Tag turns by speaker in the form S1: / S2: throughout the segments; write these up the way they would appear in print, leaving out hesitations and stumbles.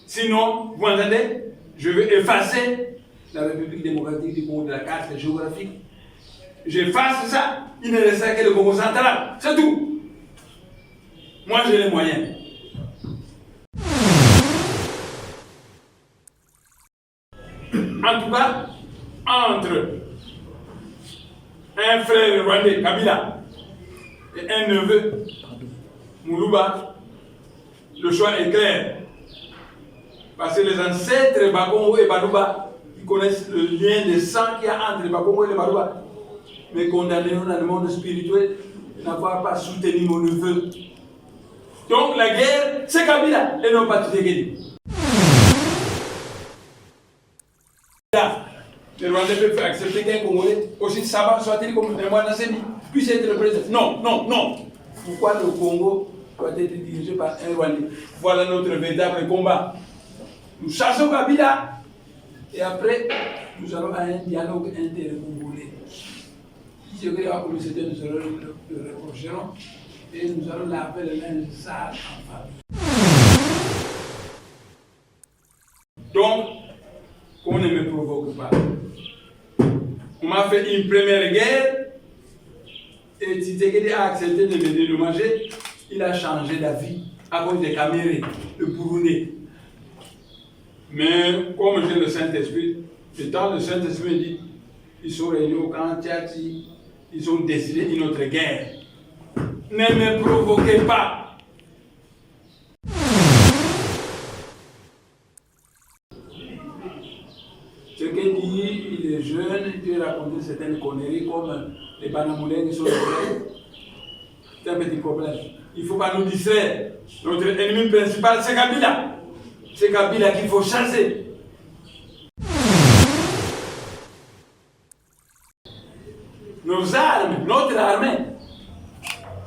S1: Sinon, vous entendez, je veux effacer la République démocratique du Congo de la carte géographique. J'efface ça, il ne restera que le Congo central. C'est tout. Moi, j'ai les moyens. En tout cas, entre un frère rwandais, Kabila, et un neveu, Moulouba, le choix est clair. Parce que les ancêtres Bakongo et Badouba, ils connaissent le lien de sang qu'il y a entre les Bakongo et les Badouba. Mais condamnés dans le monde spirituel, n'avoir pas soutenu mon neveu. Donc la guerre, c'est Kabila et non pas Tshisekedi. Le Rwandais peut accepter qu'un Congolais, aussi Saba soit-il comme un Wanasemi, puisse être le président. Non, non, non. Pourquoi le Congo doit être dirigé par un Rwandais? Voilà notre véritable combat. Nous chassons Kabila et après, nous allons à un dialogue inter-congolais. Si ce que va comme c'était, nous allons le reprocherons et nous allons laver le linge sale en famille. Donc, qu'on ne me provoque pas. On m'a fait une première guerre et Tshisekedi a accepté de me dédommager. Il a changé d'avis à cause des Camérés, le Burundais. Mais comme j'ai le Saint-Esprit, le temps le Saint-Esprit me dit, ils sont réunis au camp Tchati, ils ont décidé une autre guerre. Ne me provoquez pas. Ce qu'il dit, il est jeune, il peut raconter certaines conneries comme les banamoulins qui sont les c'est un petit problème. Il ne faut pas nous distraire. Notre ennemi principal, c'est Kabila. C'est Kabila qu'il faut chasser. Nos armes, notre armée,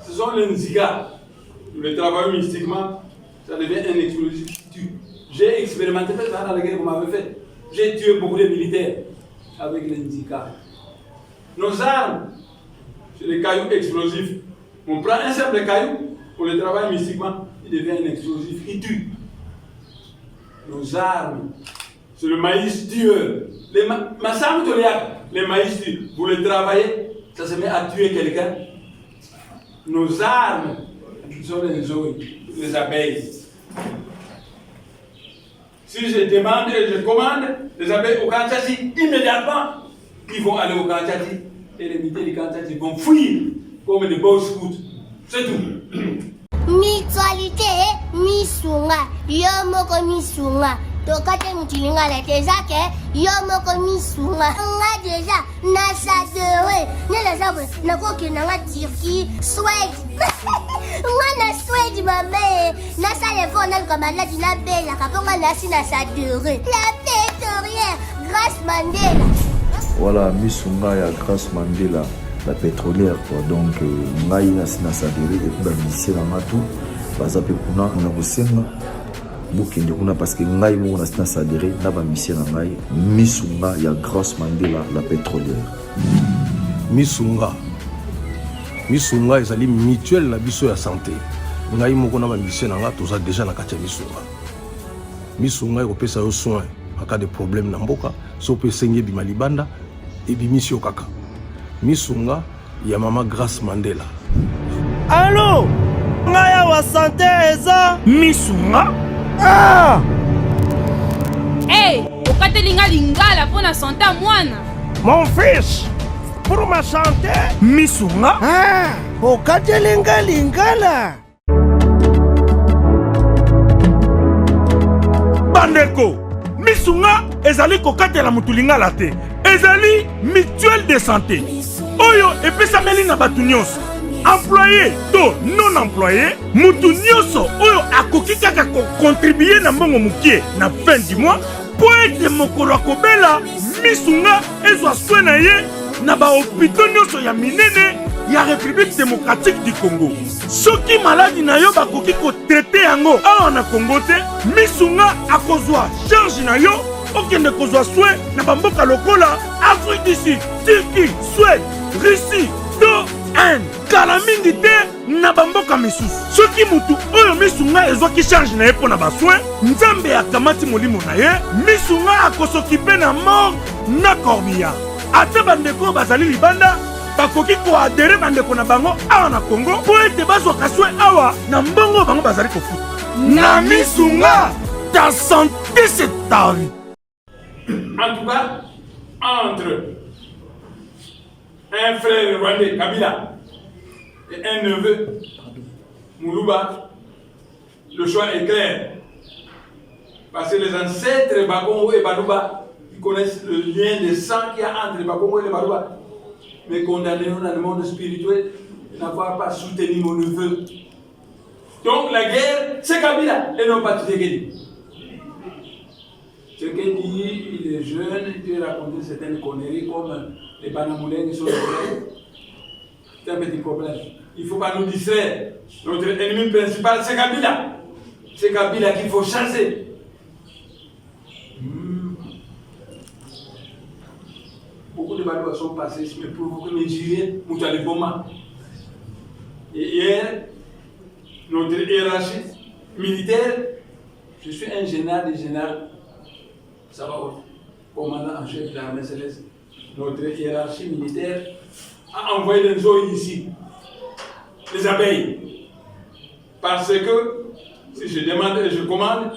S1: ce sont les Nziga. Nous les travaillons mystiquement, ça devient un explosif qui tue. J'ai expérimenté ça dans la guerre que vous m'avez faite. J'ai tué beaucoup de militaires avec les Nziga. Nos armes, c'est des cailloux explosifs. On prend un simple caillou, on le travaille mystiquement, il devient un explosif qui tue. Nos armes, c'est le maïs tueur. Les maïs tueurs, vous le travaillez, ça se met à tuer quelqu'un. Nos armes, ce sont les oeufs, les abeilles. Si je demande et je commande, les abeilles au Kanshasi, immédiatement, ils vont aller au Kanshasi. Et les militaires du Kanshasi vont fuir comme des beaux scouts. C'est tout.
S2: Mutualité, misunga, yomoko misunga. Tokate mutilinga la tezake, yomoko misunga. Nga déjà, nasadere. Nela sabre, nakoki nanga Turquie, Suède. Nga na Suède mabe, nasa levo na kamala dina bela, kaponga nasi nasadere. La pétrolière, Grâce Mandela.
S3: Voilà, misunga ya Grâce Mandela. La pétrolière quoi. Donc ngai na sadere et puis ba lycée na matu baza pe kuna na kosenga bokende kuna parce que ngai mo na sadere na ba lycée na ngai misunga ya Grâce Mandela la pétrolière.
S4: Misunga ezali mutuelle na biso ya santé. Ngai moko na ba lycée na nga toza déjà na kati ya misunga ekopesa yo soin en cas de problème na mboka so pe sengi bima libanda et bimisi yo kaka. Misunga ya mama Grâce Mandela.
S5: Allô? Ngaya wa santé eza misunga?
S6: Ah! Hey, okatelinga lingala pour na santé mwana.
S5: Mon fils, pour ma santé, misunga? Ah, okatelinga lingala. Bandeko, misunga ezali kokatela mutu lingala te. Ezali mutuelle de santé. Oyo epesameli na batu nyonso. Employé to non employé, mutu nyonso oyo akoki kaka contribuer na mbongo mukie na fin du mois po ete mokolo akobela misunga ezwa soin na ye na ba hôpitaux nyonso ya minene ya République démocratique du Congo. Soki maladi na yo bakoki ko traiter yango awa na Congo te, misunga akozwa charge na yo okende kozwa soin na bamboka lokola Afrique du Sud, Turquie, Suède, Russie, to Inde. Kala mingi te na bamboka misusu. Soki mutu oyo misunga ezwaki charge na ye mpo na basoin, nzambe akamati molimo na ye, misunga akosokipe na mort na corbillard. Ata bandeko bazali libanda bakoki koadere bandeko na bango awa na Congo po ete bazwaka soin awa na mbongo bango bazali kofuta. Na misunga, ta santé c'est ta vie.
S1: En tout cas, entre un frère rwandais, Kabila, et un neveu, Moulouba, le choix est clair. Parce que les ancêtres Bakongo et Badouba, ils connaissent le lien de sang qu'il y a entre les Bakongo et les Badouba. Mais condamnés dans le monde spirituel n'avoir pas soutenu mon neveu. Donc la guerre, c'est Kabila et non pas Tshisekedi. Tshisekedi, il est jeune, il peut raconter certaines conneries comme les banamoulins qui sont les c'est un petit problème. Il ne faut pas nous distraire. Notre ennemi principal, c'est Kabila. C'est Kabila qu'il faut chasser. Beaucoup de balles sont passées, mais provoquer mes gilets, Moutaliboma. Et hier, notre hiérarchie militaire, je suis un général des généraux, ça va, commandant en chef de l'armée céleste. Notre hiérarchie militaire a envoyé des eaux ici, les abeilles. Parce que si je demande et je commande,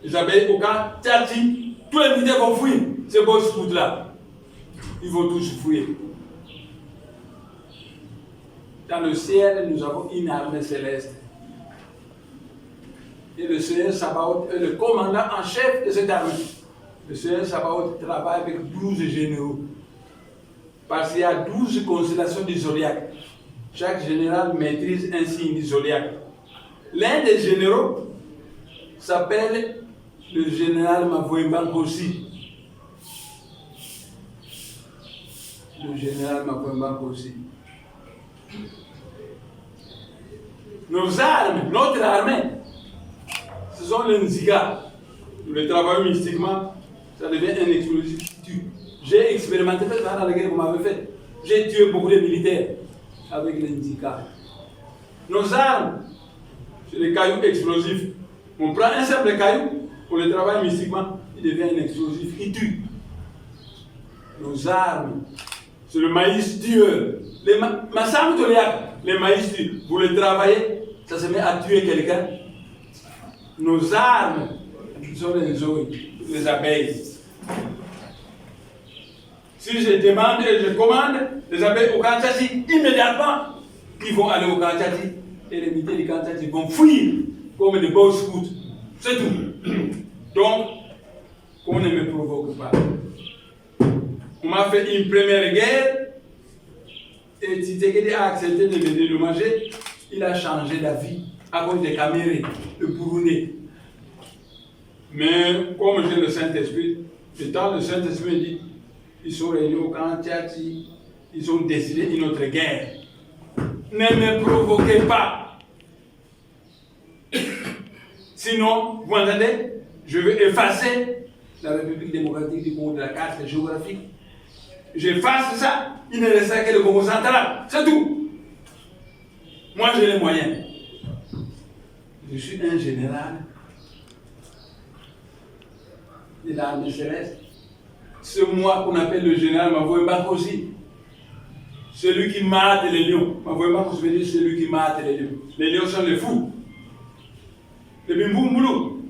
S1: les abeilles au camp, Tchati, tous les militaires vont fuir, ces beaux scouts-là. Ils vont tous fuir. Dans le ciel, nous avons une armée céleste. Et le Seigneur Sabaoth est le commandant en chef de cette armée. Le Seigneur Sabaoth travaille avec 12 généraux. Parce qu'il y a 12 constellations du zodiaque. Chaque général maîtrise un signe du zodiaque. L'un des généraux s'appelle le général Mavoimba-Kossi. Le général Mavoimba-Kossi. Nos armes, notre armée, ce sont les Nziga. Nous les travaillons mystiquement, ça devient un explosif qui tue. J'ai expérimenté dans la guerre que vous m'avez fait. J'ai tué beaucoup de militaires avec les Nziga. Nos armes, c'est des cailloux explosifs. On prend un simple caillou, on le travaille mystiquement, il devient un explosif qui tue. Nos armes, c'est le maïs tueur. Les maïs tueurs. Vous le travaillez, ça se met à tuer quelqu'un. Nos armes sont les abeilles. Si je demande et je commande, les abeilles au Kanchati, immédiatement, ils vont aller au Kanchati. Et les militaires du Kanchati vont fuir comme des beaux scouts. C'est tout. Donc, qu'on ne me provoque pas. On m'a fait une première guerre et Tshisekedi a accepté de me dédommager. Il a changé d'avis à cause des caméras, le Burundais. Mais comme j'ai le Saint-Esprit, le temps le Saint-Esprit me dit, ils sont réunis au camp Tchati, ils ont décidé une autre guerre. Ne me provoquez pas. Sinon, vous entendez, je vais effacer la République démocratique du Congo de la carte géographique. J'efface ça, il ne restera que le Congo central. C'est tout. Moi, j'ai les moyens. Je suis un général de l'armée céleste. C'est moi qu'on appelle le général Mavoimba-Kossi. Celui qui mate les lions. Mavoimba-Kossi veut dire celui qui mate les lions. Les lions sont les fous. Les bimboumboulou.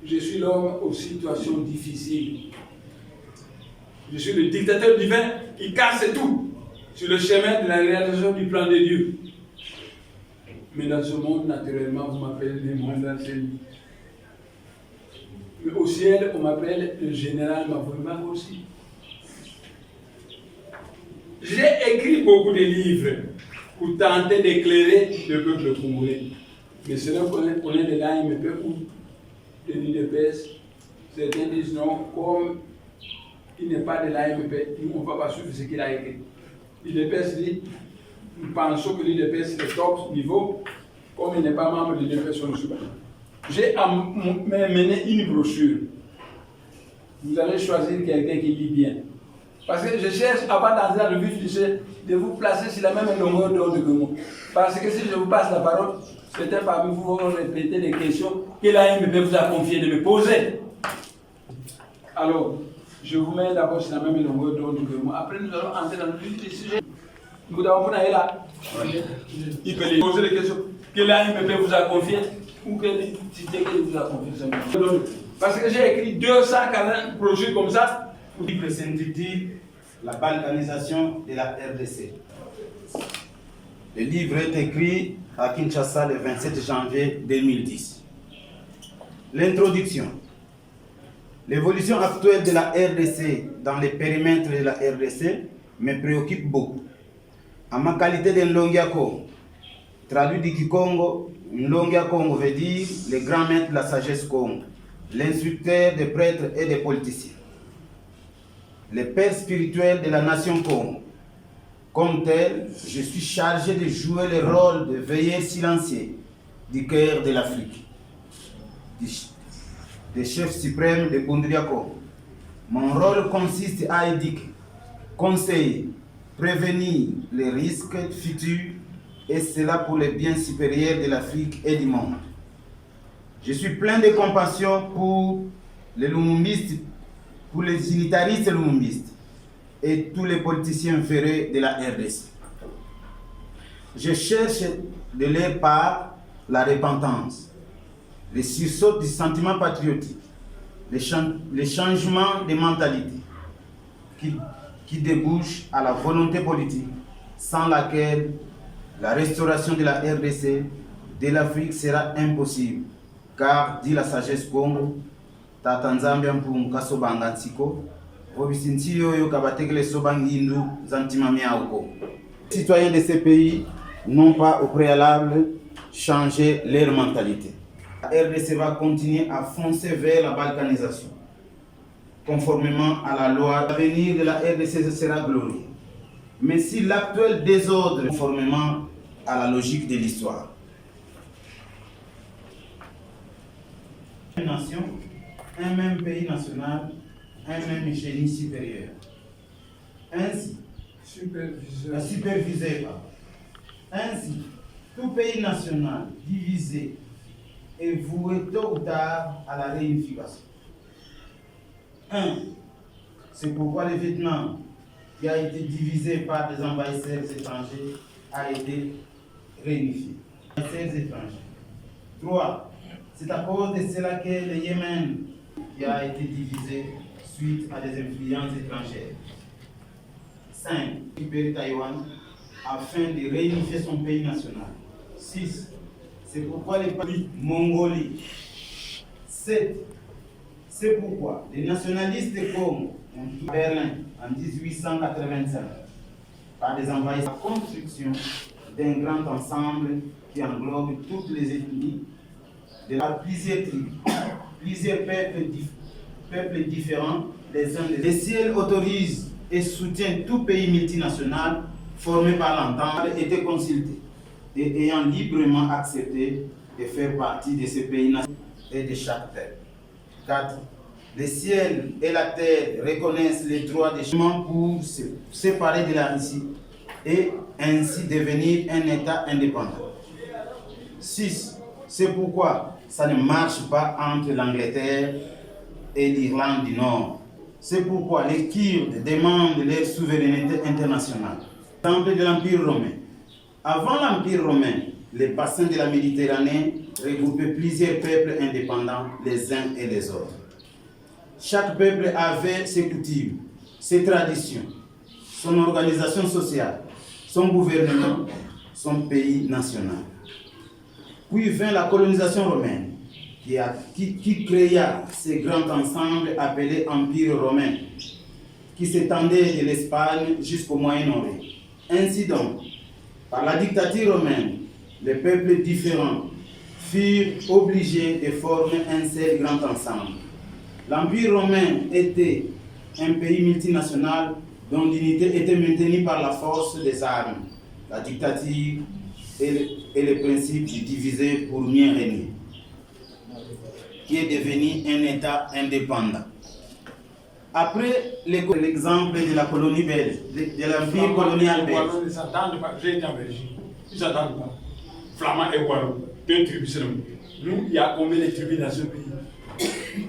S1: Je suis l'homme aux situations difficiles. Je suis le dictateur divin qui casse tout sur le chemin de la réalisation du plan de Dieu. Mais dans ce monde, naturellement, vous m'appelez le monde enseignant. Mais au ciel, on m'appelle le général Mavoimba-Kossi. J'ai écrit beaucoup de livres pour tenter d'éclairer le peuple congolais. Mais cela connaît de l'AMP ou de l'UDPS. Certains disent non, comme il n'est pas de l'AMP, on ne va pas suivre ce qu'il a écrit. L'UDPS dit, nous pensons que l'UDPS est le top niveau, comme il n'est pas membre de l'UDPS, on ne suit pas. J'ai mené une brochure. Vous allez choisir quelqu'un qui lit bien. Parce que je cherche, avant d'entrer dans le vif du sujet, de vous placer sur la même longueur d'onde que moi. Parce que si je vous passe la parole, certains parmi vous vont répéter des questions que l'AMP vous a confié de me poser. Alors, je vous mets d'abord sur la même longueur d'onde que moi. Après, nous allons entrer dans le vif du sujet. Vous avez là. Il peut lui poser des questions que l'AMP vous a confié ou que l'entité que vous a confié. Parce que j'ai écrit 240 projets comme ça.
S7: Le s'intitule La balkanisation de la RDC. Le livre est écrit à Kinshasa le 27 janvier 2010. L'introduction. L'évolution actuelle de la RDC dans les périmètres de la RDC me préoccupe beaucoup. En ma qualité de Nlongiako, traduit du Kikongo, Nlongiakongo veut dire le grand maître de la sagesse Congo, l'instructeur des prêtres et des politiciens, le père spirituel de la nation Congo. Comme tel, je suis chargé de jouer le rôle de veilleur silencieux du cœur de l'Afrique, des chefs suprêmes de Bundriako. Mon rôle consiste à éduquer, conseiller, prévenir les risques futurs, et cela pour le bien supérieur de l'Afrique et du monde. Je suis plein de compassion pour les lumumbistes, pour les unitaristes lumumbistes et tous les politiciens ferrés de la RDC. Je cherche de leur part la repentance, le sursaut du sentiment patriotique, le changement de mentalité qui débouche à la volonté politique, sans laquelle la restauration de la RDC, de l'Afrique sera impossible. Car, dit la sagesse Congo, Tatanzambia Mpunga Sobangansiko, Robisintio Yokabatekele Sobangindu, Zantimamiaoko. Les citoyens de ces pays n'ont pas au préalable changé leur mentalité. La RDC va continuer à foncer vers la balkanisation. Conformément à la loi, l'avenir de la RDC sera glorieux. Mais si l'actuel désordre, conformément à la logique de l'histoire, une nation, un même pays national, un même génie supérieur. Ainsi, supervisé. Ainsi, tout pays national divisé est voué tôt ou tard à la réunification. 1. C'est pourquoi le Vietnam, qui a été divisé par des envahisseurs étrangers, a été réunifié. 3. C'est à cause de cela que le Yémen, qui a été divisé suite à des influences étrangères. 5. Récupérer Taïwan afin de réunifier son pays national. 6. C'est pourquoi les pays Mongolie. 7. C'est pourquoi les nationalistes de Congo ont quitté Berlin en 1885 par des envahisseurs. La construction d'un grand ensemble qui englobe toutes les ethnies de plusieurs tribus, plusieurs peuples différents les uns des autres. Le ciel autorise et soutient tout pays multinational formé par l'entente était consulté et ayant librement accepté de faire partie de ce pays national et de chaque peuple. 4. Le ciel et la terre reconnaissent les droits des humains pour se séparer de la Russie et ainsi devenir un État indépendant. 6. C'est pourquoi ça ne marche pas entre l'Angleterre et l'Irlande du Nord. C'est pourquoi les Kurdes demandent leur souveraineté internationale. Temple de l'Empire romain. Avant l'Empire romain, les bassins de la Méditerranée regroupaient plusieurs peuples indépendants les uns et les autres. Chaque peuple avait ses coutumes, ses traditions, son organisation sociale, son gouvernement, son pays national. Puis vint la colonisation romaine, qui créa ce grand ensemble appelé Empire romain, qui s'étendait de l'Espagne jusqu'au Moyen-Orient. Ainsi donc, par la dictature romaine, les peuples différents furent obligés de former un seul grand ensemble. L'Empire romain était un pays multinational dont l'unité était maintenue par la force des armes, la dictature et le principe de diviser pour mieux régner, qui est devenu un État indépendant. Après l'exemple de la colonie belge, de l'empire colonial belge.
S1: Ils s'attendent pas. J'ai été en Belgique. Ils s'attendent pas. Flamand et Wallon, deux tribus seulement. Nous, il y a combien de tribus dans ce pays?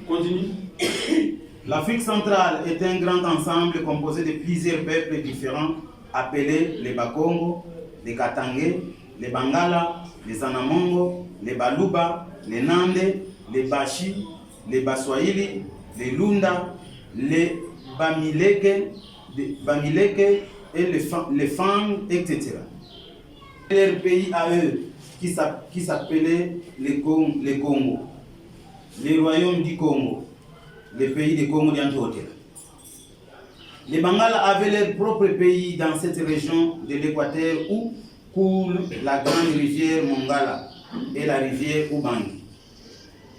S1: Continue.
S7: L'Afrique centrale est un grand ensemble composé de plusieurs peuples différents appelés les Bakongo, les Katangé, les Bangala, les Anamongo, les Baluba, les Nande, les Bashi, les Baswahili, les Lunda, les Bamileke et les Fang, etc. Leur pays à eux qui s'appelait les Congo, les royaumes du Congo, les pays du Congo d'Antioquia. Les Bangala avaient leur propre pays dans cette région de l'Équateur où coule la grande rivière Mongala et la rivière Ubangi.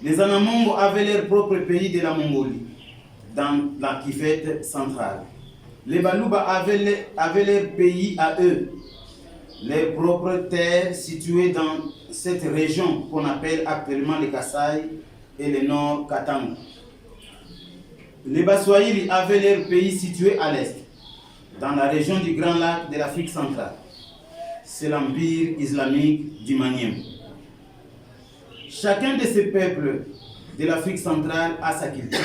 S7: Les Anamongo avaient leur propre pays de la Mongolie, dans la Kifette centrale. Les Baluba avaient leur pays à eux, leurs propres terres situées dans cette région qu'on appelle actuellement les Kasaï et le nord Katanga. Les Baswahili avaient leur pays situé à l'est, dans la région du Grand Lac de l'Afrique centrale. C'est l'empire islamique du Manième. Chacun de ces peuples de l'Afrique centrale a sa culture,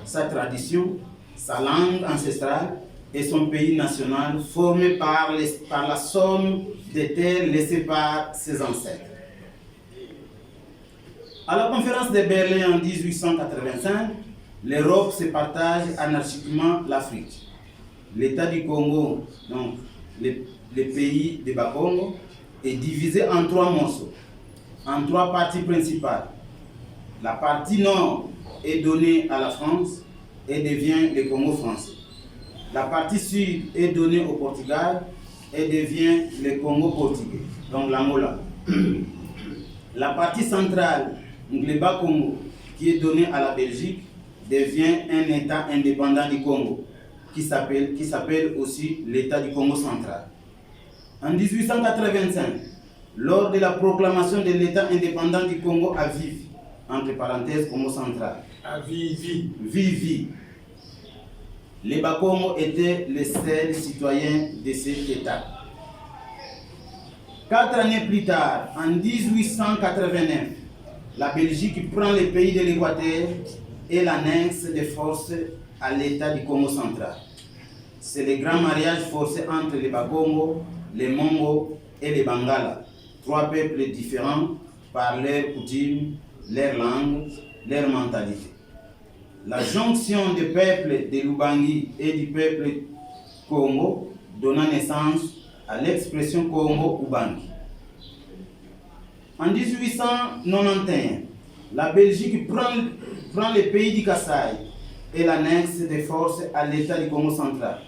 S7: sa tradition, sa langue ancestrale et son pays national formé par la somme des terres laissées par ses ancêtres. À la conférence de Berlin en 1885, l'Europe se partage anarchiquement l'Afrique. L'État du Congo, donc le pays de Bakongo, est divisé en 3 morceaux, en 3 parties principales. La partie nord est donnée à la France et devient le Congo français. La partie sud est donnée au Portugal et devient le Congo portugais, donc l'Angola. La partie centrale, le Bas-Congo, qui est donnée à la Belgique, devient un État indépendant du Congo, qui s'appelle aussi l'État du Congo central. En 1885, lors de la proclamation de l'État indépendant du Congo à Vivi, entre parenthèses Congo central,
S1: À Vivi.
S7: Vivi, les Bakongo étaient les seuls citoyens de cet État. 4 années plus tard, en 1889, la Belgique prend le pays de l'Équateur et l'annexe de force à l'État du Congo central. C'est le grand mariage forcé entre les Bakongo, les Mongo et les Bangala, 3 peuples différents par leurs coutumes, leur langue, leur mentalité. La jonction des peuples de l'Ubangi et du peuple Congo donna naissance à l'expression Congo-Ubangi. En 1891, la Belgique prend le pays du Kasaï et l'annexe des forces à l'État du Congo central.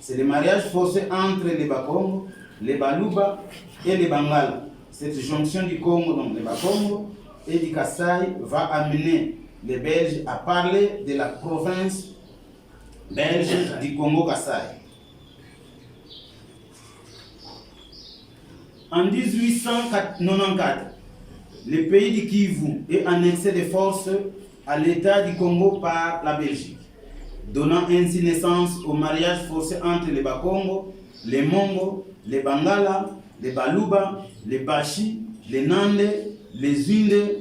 S7: C'est le mariage forcé entre les Bakongo, les Baluba et les Bangala. Cette jonction du Congo, donc les Bakongo et du Kasaï, va amener les Belges à parler de la province belge du Congo-Kasaï. En 1894, le pays du Kivu est annexé de force à l'État du Congo par la Belgique, donnant ainsi naissance au mariage forcé entre les Bakongo, les Mongo, les Bangala, les Baluba, les Bashi, les Nande, les Inde,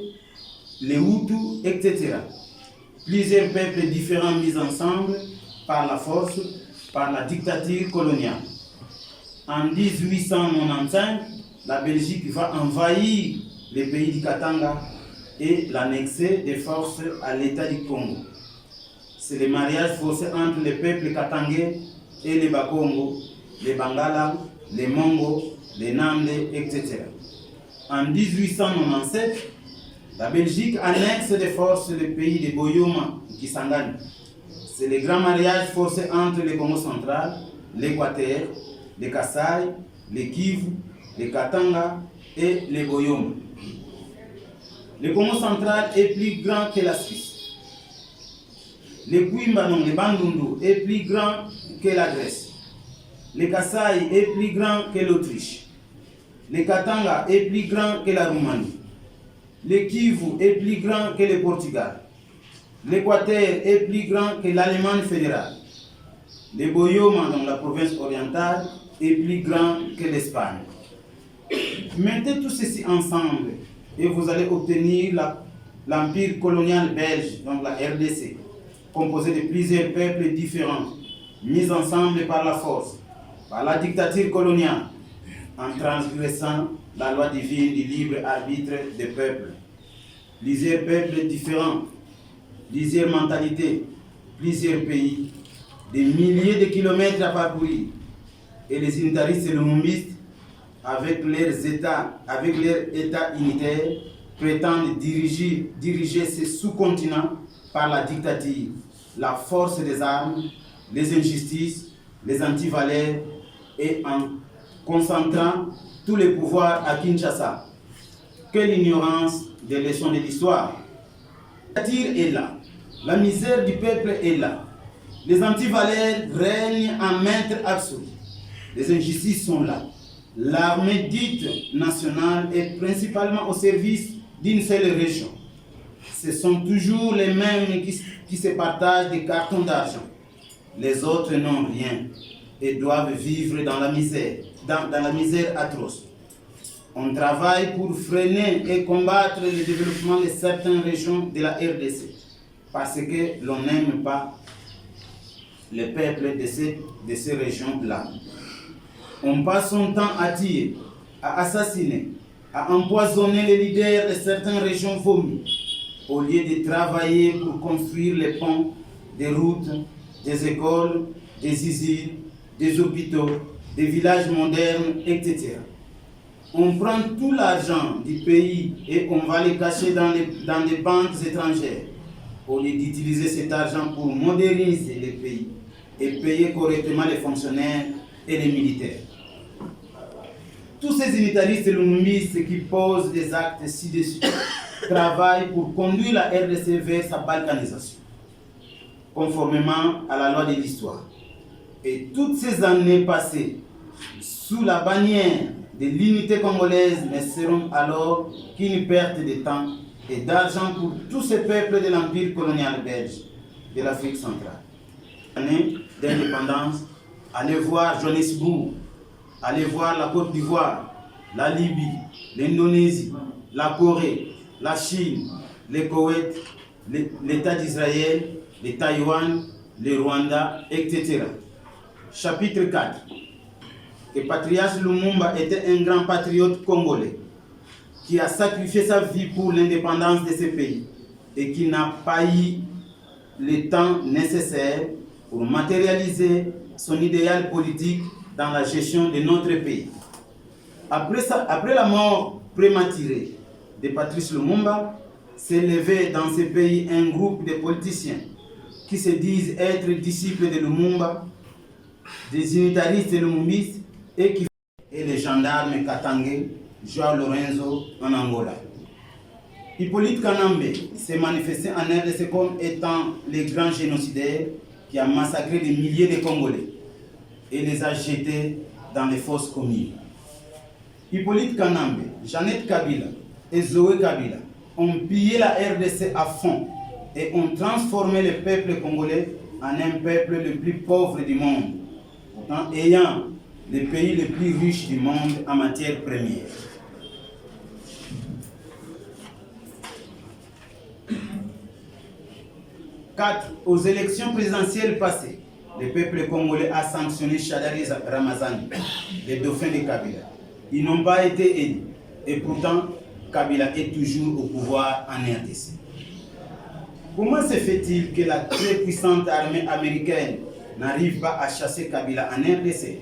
S7: les Hutus, etc. Plusieurs peuples différents mis ensemble par la force, par la dictature coloniale. En 1895, la Belgique va envahir le pays du Katanga et l'annexer de force à l'État du Congo. C'est le mariage forcé entre les peuples katangais et les Bakongo, les Bangala, les Mongo, les Nande, etc. En 1897, la Belgique annexe de force le pays de Boyoma, Kisangani. C'est le grand mariage forcé entre le Congo central, l'Équateur, les Kasaï, les Kivu, les Katanga et les Boyoma. Le Congo central est plus grand que la Suisse. Le Kwimba, non, le Bandundu, est plus grand que la Grèce. Le Kasaï est plus grand que l'Autriche. Le Katanga est plus grand que la Roumanie. Le Kivu est plus grand que le Portugal. L'Équateur est plus grand que l'Allemagne fédérale. Le Boyoma, dans la province orientale, est plus grand que l'Espagne. Mettez tout ceci ensemble et vous allez obtenir l'empire colonial belge, donc la RDC, composé de plusieurs peuples différents, mis ensemble par la force, par la dictature coloniale, en transgressant la loi divine du libre arbitre des peuples. Plusieurs peuples différents, plusieurs mentalités, plusieurs pays, des milliers de kilomètres à parcourir. Et les unitaristes et les lumumbistes, avec leurs États unitaires, prétendent diriger ces sous-continents par la dictature, la force des armes, les injustices, les antivaleurs et en concentrant tous les pouvoirs à Kinshasa. Quelle ignorance des leçons de l'histoire! La dictature est là, la misère du peuple est là, les antivaleurs règnent en maître absolu, les injustices sont là. L'armée dite nationale est principalement au service d'une seule région. Ce sont toujours les mêmes qui se partagent des cartons d'argent. Les autres n'ont rien et doivent vivre dans la misère, dans la misère atroce. On travaille pour freiner et combattre le développement de certaines régions de la RDC parce que l'on n'aime pas les peuples de ces régions-là. On passe son temps à tuer, à assassiner, à empoisonner les leaders de certaines régions vomies, au lieu de travailler pour construire les ponts, des routes, des écoles, des usines, des hôpitaux, des villages modernes, etc. On prend tout l'argent du pays et on va le cacher dans des banques étrangères, au lieu d'utiliser cet argent pour moderniser les pays et payer correctement les fonctionnaires et les militaires. Tous ces unitaristes et lumumbistes qui posent des actes ci-dessus travaillent pour conduire la RDC vers sa balkanisation, conformément à la loi de l'histoire. Et toutes ces années passées sous la bannière de l'unité congolaise ne seront alors qu'une perte de temps et d'argent pour tous ces peuples de l'empire colonial belge de l'Afrique centrale. Année d'indépendance, allez voir Johannesburg, allez voir la Côte d'Ivoire, la Libye, l'Indonésie, la Corée, la Chine, le Koweït, l'État d'Israël, le Taïwan, le Rwanda, etc. Chapitre 4. Que Patriarche Lumumba était un grand patriote congolais qui a sacrifié sa vie pour l'indépendance de ce pays et qui n'a pas eu le temps nécessaire pour matérialiser son idéal politique dans la gestion de notre pays. Après la mort prématurée de Patrice Lumumba, s'est levé dans ce pays un groupe de politiciens qui se disent être disciples de Lumumba, des unitaristes et lumumbistes, et les gendarmes Katangé, Joao Lorenzo en Angola. Hippolyte Kanambe s'est manifesté en RDC comme étant le grand génocidaire qui a massacré des milliers de Congolais et les a jetés dans les fosses communes. Hippolyte Kanambe, Jeannette Kabila et Zoé Kabila ont pillé la RDC à fond et ont transformé le peuple congolais en un peuple le plus pauvre du monde, pourtant ayant le pays le plus riche du monde en matière première. Aux élections présidentielles passées, le peuple congolais a sanctionné Shadari Ramazani, le dauphin de Kabila. Ils n'ont pas été élus. Et pourtant, Kabila est toujours au pouvoir en RDC. Comment se fait-il que la très puissante armée américaine n'arrive pas à chasser Kabila en RDC?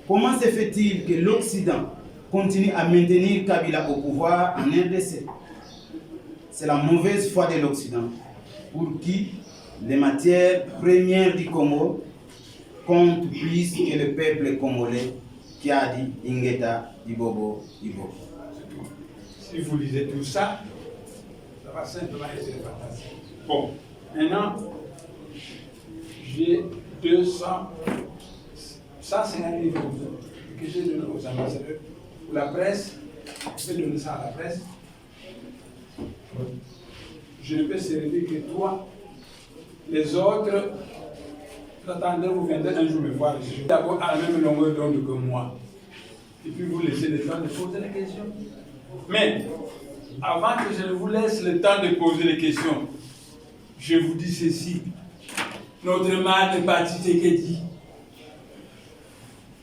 S7: Comment se fait-il que l'Occident continue à maintenir Kabila au pouvoir en RDC? C'est la mauvaise foi de l'Occident, pour qui les matières premières du Congo comptent plus que le peuple congolais qui a dit Ingeta, Ibobo, Ibobo.
S1: Si vous lisez tout ça, ça va simplement être fantastique. Bon, maintenant, j'ai 150 livres que j'ai donné aux ambassadeurs. Pour la presse, je vais donner ça à la presse. Je ne peux servir que 3 Les autres, attendez, vous viendrez un jour me voir. Je suis d'abord à la même longueur d'onde que moi. Et puis vous laissez le temps de poser les questions. Mais, avant que je ne vous laisse le temps de poser les questions, je vous dis ceci. Notre mal n'est pas Tshisekedi.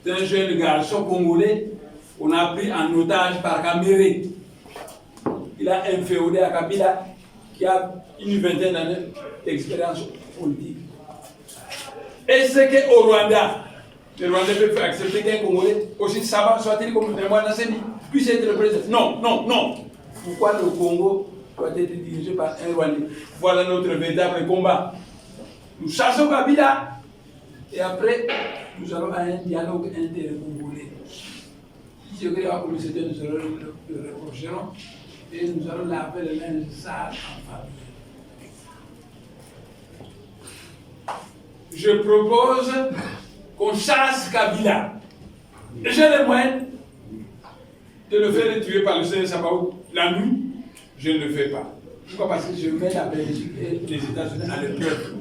S1: C'est un jeune garçon congolais qu'on a pris en otage par Kamere. Il a inféodé à Kabila, qui a une vingtaine d'années d'expérience politique. Et c'est qu'au Rwanda, le Rwandais peut faire accepter qu'un Congolais, aussi savant soit-il comme Mémoire Nasseni, puisse être le président. Non, non, non. Pourquoi le Congo doit être dirigé par un Rwandais? Voilà notre véritable combat. Nous chassons Kabila et après, nous allons à un dialogue inter-congolais. Si je crois que c'était nous le reprocherons et nous allons laver le linge sale en famille. Je propose qu'on chasse Kabila. J'ai les moyens de le faire tuer par le Seigneur Sabaoth la nuit. Je ne le fais pas. Pourquoi? Parce que je mets la Belgique et les États-Unis à l'épreuve.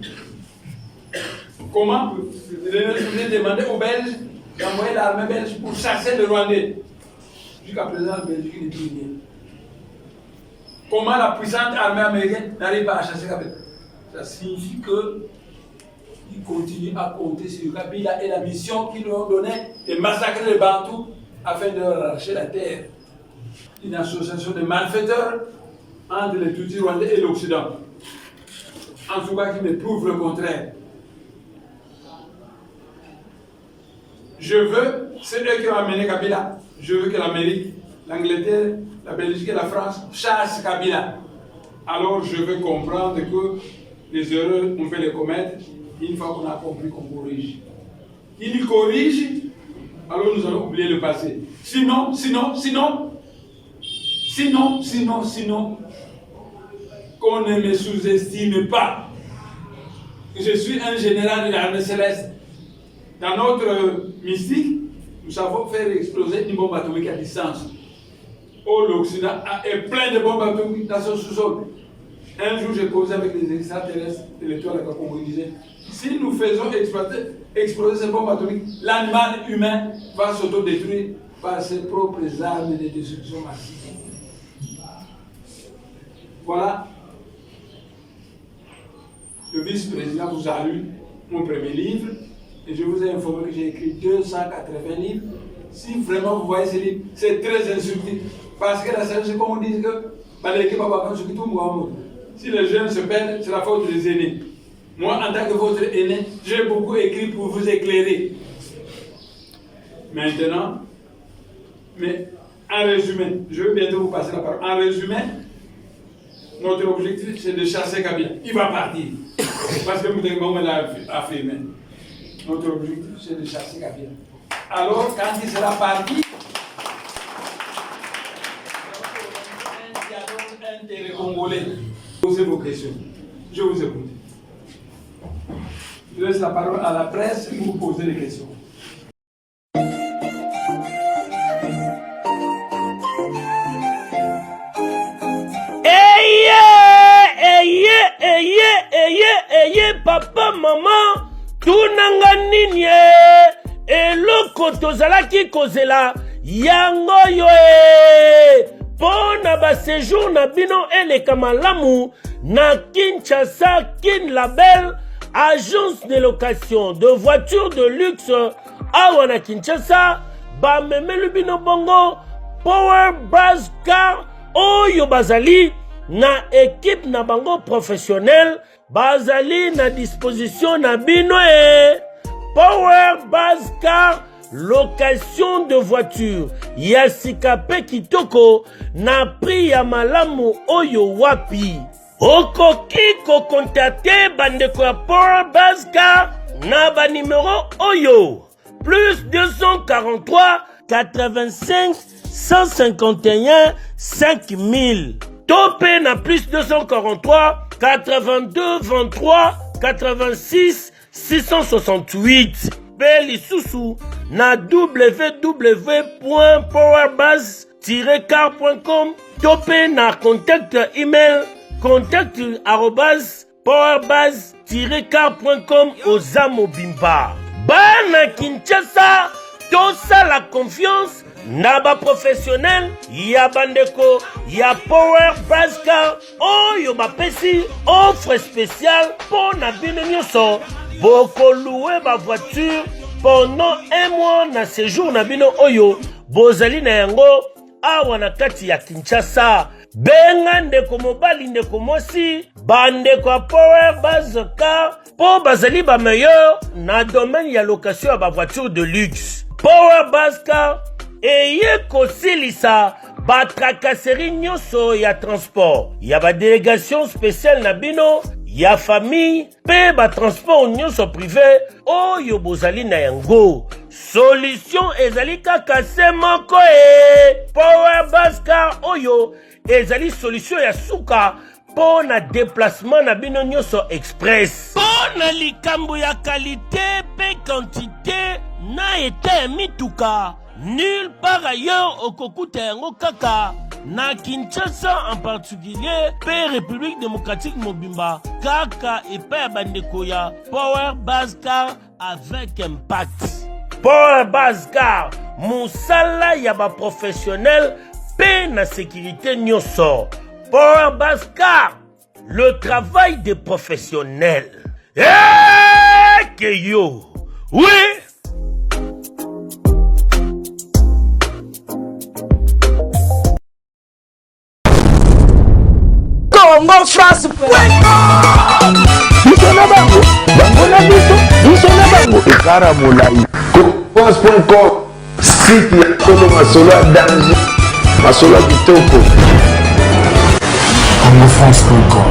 S1: Comment? Je ai demandé aux Belges d'envoyer l'armée belge pour chasser le Rwandais. Jusqu'à présent, la Belgique ne dit rien. Comment la puissante armée américaine n'arrive pas à chasser Kabila? Ça signifie qu'ils continuent à compter sur Kabila et la mission qu'ils nous ont donnée de massacrer les Bantous afin de leur arracher la terre. Une association de malfaiteurs entre les Tutsis rwandais et l'Occident. En tout cas, qui me prouve le contraire. Je veux, c'est eux qui ont amené Kabila. Je veux que l'Amérique, l'Angleterre, la Belgique et la France chassent Kabila. Alors je veux comprendre que les erreurs, on peut les commettre une fois qu'on a compris qu'on corrige. Il corrige, alors nous allons oublier le passé. Sinon, qu'on ne me sous-estime pas. Je suis un général de l'armée céleste. Dans notre mystique, nous savons faire exploser une bombe atomique à distance. Oh, l'Occident est plein de bombes atomiques dans son sous-sol. Un jour, j'ai causé avec les extraterrestres de l'étoile à Congo. Ils disaient, si nous faisons exploser ces bombes atomiques, l'animal humain va s'autodétruire par ses propres armes de destruction massive. Voilà. Le vice-président vous a lu mon premier livre et je vous ai informé que j'ai écrit 280 livres. Si vraiment vous voyez ces livres, c'est très insultant. Parce que la sagesse, c'est comme on dit que si les jeunes se perdent, c'est la faute des aînés. Moi, en tant que votre aîné, j'ai beaucoup écrit pour vous éclairer. Maintenant, mais en résumé, je vais bientôt vous passer la parole. En résumé, notre objectif, c'est de chasser Kabila. Il va partir. Parce que Moutengbama l'a affirmé. Notre objectif, c'est de chasser Kabila. Alors, quand il sera parti, un dialogue congolais. Posez vos questions. Je vous écoute. Je laisse la parole à la presse pour vous poser les questions.
S8: Papa, maman, tunanga nini eloko tozalaki kozela yango yo pona ba séjour na bino eleka malamu na Kinshasa Kin Label, agence de location de voitures de luxe awa na Kinshasa, ba memelu bino bongo Power Buzz Car oyo bazali na équipe na bango professionnel, bazali na disposition na bino Power Buzz Car, location de voiture ya sikape kitoko na prix ya malamu oyo wapi. Okoki ko contacter bandeko ya Power Buzz Car na ba numéro oyo plus 243 85 151 5000. Topé na plus 243 82 23 86 668. Beli Soussou na www.powerbuzz-car.com. Topé na contact email contact@ powerbase-car.com oza mobimba. Bana Kinshasa, tosa la confiance na ba professionnel ya bandeko ya Powerbase Car oyo bapesi offre spéciale pour na bino nyonso boko louer ba voiture pendant un mois na séjour na bino oyo bozali na yango awa na kati ya Kinshasa. Benga ndeko mobali ndeko mosi bandeko ya Powerbase Car po bazali ba meilleur na domaine ya location ya ba voiture de luxe. Powerbase Car eye kosilisa ba tracasserie nyonso ya transport ya ba délégation spéciale na bino ya famille pe ba transport nyonso privé oyo bozali na yango. Solution ezali kaka se moko Powerbase Car oyo ezali solution ya suka po na déplacement na bino nyonso express. Po na likambo ya qualité pe quantité na eta mituka nulle part ailleurs okokuta yango kaka na Kinshasa en particulier pe République démocratique mobimba kaka epa ya bandeko ya Powerbase Car avec impact. Powerbase Car musala ya ba professionnel pe na sécurité nyonso. Powerbase Car, le travail des professionnels. Que yo, oui.
S9: Congo France. Bisona bango, bango na biso, bisona bango. Ekara molai.
S10: France.com, site ya Kolo Masolo ya danger, Masolo ya kitoko.
S9: CongoFrance.com